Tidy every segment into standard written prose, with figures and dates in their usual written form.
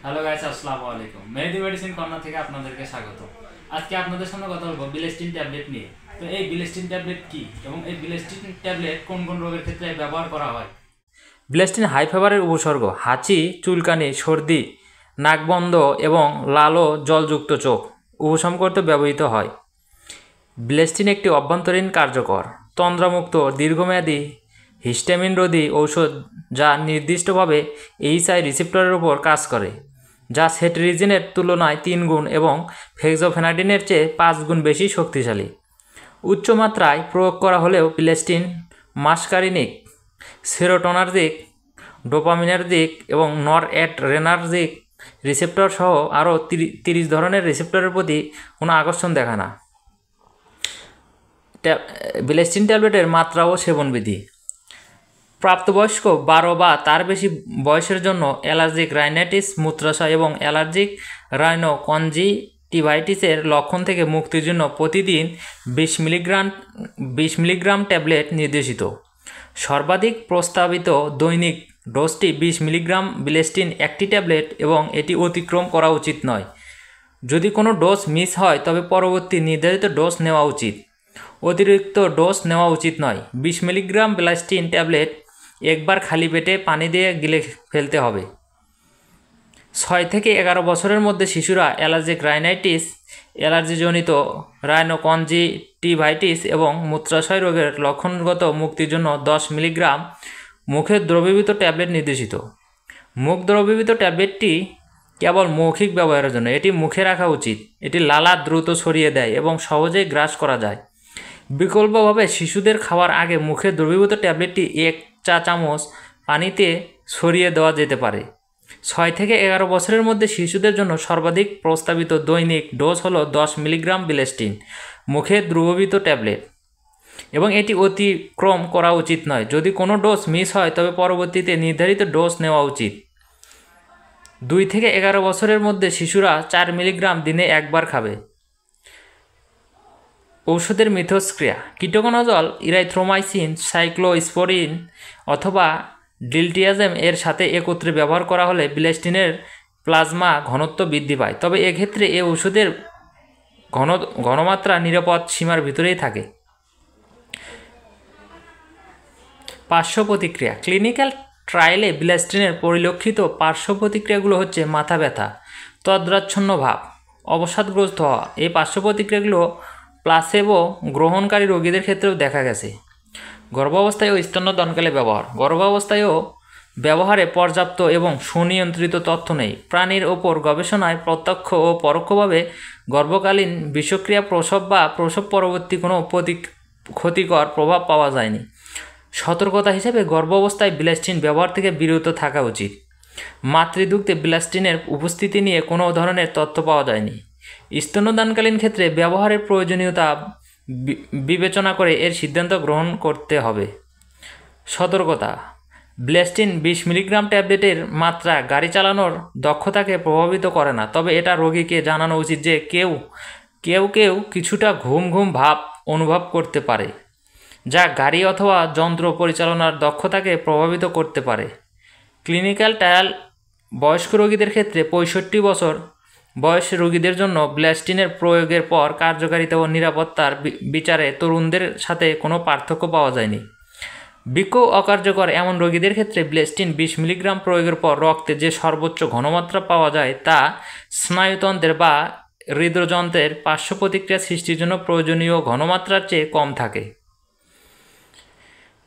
Hello guys, আসসালামু আলাইকুম। মেহেদি medicine corner থেকে আপনাদেরকে স্বাগত। আজকে আপনাদের সামনে কথা বলবো বিলেস্টিন ট্যাবলেট নিয়ে। তো এই বিলেস্টিন ট্যাবলেট কি এবং এই বিলেস্টিন ট্যাবলেট কোন কোন রোগের ক্ষেত্রে ব্যবহার করা হয়? বিলেস্টিন হাই ফিভারের উপসর্গ হাঁচি, চুলকানি, সর্দি, নাক বন্ধ এবং লাল জলযুক্ত চোখ উপশম করতে ব্যবহৃত হয়। বিলেস্টিন একটি অভ্যন্তরীণ কার্যকর তন্দ্রামুক্ত দীর্ঘমেয়াদী হিস্টামিন রোধী ঔষধ যা নির্দিষ্টভাবে এইচআই রিসেপ্টরের উপর কাজ করে, যা সেট্রিজিনের তুলনায় 3 গুণ এবং ফেক্সোফেনাডিনের চেয়ে 5 গুণ বেশি শক্তিশালী। উচ্চ মাত্রায় প্রয়োগ করা হলেও বিলেস্টিন মাসকারিনিক, সেরোটোনার্জিক, ডোপামিনার্জিক এবং নরএড্রেনার্জিক রিসেপ্টর সহ আরও 30 ধরনের রিসেপ্টরের প্রতি কোনো আকর্ষণ দেখায় না। বিলেস্টিন ট্যাবলেটের মাত্রা ও সেবনবিধি। প্রাপ্তবয়স্ক 12 বা তার বেশি বয়সের জন্য অ্যালার্জিক রাইনাইটিস, মূত্রাশয় এবং অ্যালার্জিক রাইনোকনজিটিভাইটিসের লক্ষণ থেকে মুক্তির জন্য প্রতিদিন 20 মিলিগ্রাম ট্যাবলেট নির্দেশিত। সর্বাধিক প্রস্তাবিত দৈনিক ডোজটি 20 মিলিগ্রাম বিলেস্টিন একটি ট্যাবলেট এবং এটি অতিক্রম করা উচিত নয়। যদি কোনো ডোজ মিস হয় তবে পরবর্তী নির্ধারিত ডোজ নেওয়া উচিত। অতিরিক্ত ডোজ নেওয়া উচিত নয়। 20 মিলিগ্রাম বিলেস্টিন ট্যাবলেট একবার খালি পেটে পানি দিয়ে গিলে ফেলতে হবে। 6 থেকে 11 বছরের মধ্যে শিশুরা অ্যালার্জিক রাইনাইটিস, অ্যালার্জিজনিত রাইনোকনজিটিভাইটিস এবং মূত্রাশয় রোগের লক্ষণগত মুক্তির জন্য 10 মিলিগ্রাম মুখে দ্রবীভূত ট্যাবলেট নির্দেশিত। মুখ দ্রবীভূত ট্যাবলেটটি কেবল মৌখিক ব্যবহারের জন্য। এটি মুখে রাখা উচিত। এটি লালা দ্রুত ছড়িয়ে দেয় এবং সহজেই গ্রাস করা যায়। বিকল্পভাবে শিশুদের খাওয়ার আগে মুখে দ্রবীভূত ট্যাবলেটটি 1 চা চামচ পানিতে ছড়িয়ে দেওয়া যেতে পারে। 6 থেকে 11 বছরের মধ্যে শিশুদের জন্য সর্বাধিক প্রস্তাবিত দৈনিক ডোজ হলো 10 মিলিগ্রাম বিলেস্টিন মুখে দ্রবীভূত ট্যাবলেট এবং এটি অতিক্রম করা উচিত নয়। যদি কোনো ডোজ মিস হয় তবে পরবর্তীতে নির্ধারিত ডোজ নেওয়া উচিত। 2 থেকে 11 বছরের মধ্যে শিশুরা 4 মিলিগ্রাম দিনে একবার খাবে। ঔষধের মিথস্ক্রিয়া। কিটোকোনাজল, ইরাইথ্রোমাইসিন, সাইক্লোস্পোরিন অথবা ডিলটিয়াজেম এর সাথে একত্রে ব্যবহার করা হলে বিলেস্টিনের প্লাজমা ঘনত্ব বৃদ্ধি পায়, তবে এক্ষেত্রে এই ওষুধের ঘনমাত্রা নিরাপদ সীমার ভিতরেই থাকে। পার্শ্ব প্রতিক্রিয়া। ক্লিনিক্যাল ট্রায়ালে বিলেস্টিনের পরিলক্ষিত পার্শ্ব প্রতিক্রিয়াগুলো হচ্ছে মাথা ব্যথা, তদ্রাচ্ছন্ন ভাব, অবসাদগ্রস্ত হওয়া। এই পার্শ্ব প্রতিক্রিয়াগুলো প্লাসেবো গ্রহণকারী রোগীদের ক্ষেত্রেও দেখা গেছে। গর্ভাবস্থায় ও স্তন্যদানকালে ব্যবহার। গর্ভাবস্থায়ও ব্যবহারে পর্যাপ্ত এবং সুনিয়ন্ত্রিত তথ্য নেই। প্রাণীর ওপর গবেষণায় প্রত্যক্ষ ও পরোক্ষভাবে গর্ভকালীন বিষক্রিয়া, প্রসব বা প্রসব পরবর্তী কোনো ক্ষতিকর প্রভাব পাওয়া যায়নি। সতর্কতা হিসেবে গর্ভাবস্থায় বিলেস্টিন ব্যবহার থেকে বিরত থাকা উচিত। মাতৃদুগ্ধে বিলেস্টিনের উপস্থিতি নিয়ে কোনো ধরনের তথ্য পাওয়া যায়নি। স্তন্যদানকালীন ক্ষেত্রে ব্যবহারের প্রয়োজনীয়তা বিবেচনা করে এর সিদ্ধান্ত গ্রহণ করতে হবে। সতর্কতা। বিলেস্টিন 20 মিলিগ্রাম ট্যাবলেটের মাত্রা গাড়ি চালানোর দক্ষতাকে প্রভাবিত করে না, তবে এটা রোগীকে জানানো উচিত যে কেউ কিছুটা ঘুম ভাব অনুভব করতে পারে, যা গাড়ি অথবা যন্ত্র পরিচালনার দক্ষতাকে প্রভাবিত করতে পারে। Clinical trial. বয়স্ক রোগীদের ক্ষেত্রে 65 বছর বয়সের রোগীদের জন্য বিলেস্টিনের প্রয়োগের পর কার্যকারিতা ও নিরাপত্তার বিচারে তরুণদের সাথে কোনো পার্থক্য পাওয়া যায়নি। বৃক্ক অকার্যকর এমন রোগীদের ক্ষেত্রে বিলেস্টিন 20 মিলিগ্রাম প্রয়োগের পর রক্তে যে সর্বোচ্চ ঘনমাত্রা পাওয়া যায় তা স্নায়ুতন্ত্রের বা হৃদযন্ত্রের পার্শ্ব প্রতিক্রিয়া সৃষ্টির জন্য প্রয়োজনীয় ঘনমাত্রার চেয়ে কম থাকে।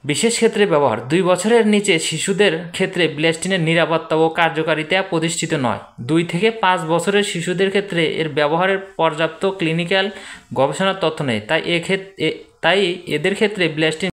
বিশেষ ক্ষেত্রে ব্যবহার। 2 বছরের নিচে শিশুদের ক্ষেত্রে বিলেস্টিনের নিরাপত্তা ও কার্যকারিতা প্রতিষ্ঠিত নয়। 2 থেকে 5 বছরের শিশুদের ক্ষেত্রে এর ব্যবহারের পর্যাপ্ত ক্লিনিক্যাল গবেষণার তথ্য নেই, তাই এদের ক্ষেত্রে বিলেস্টিন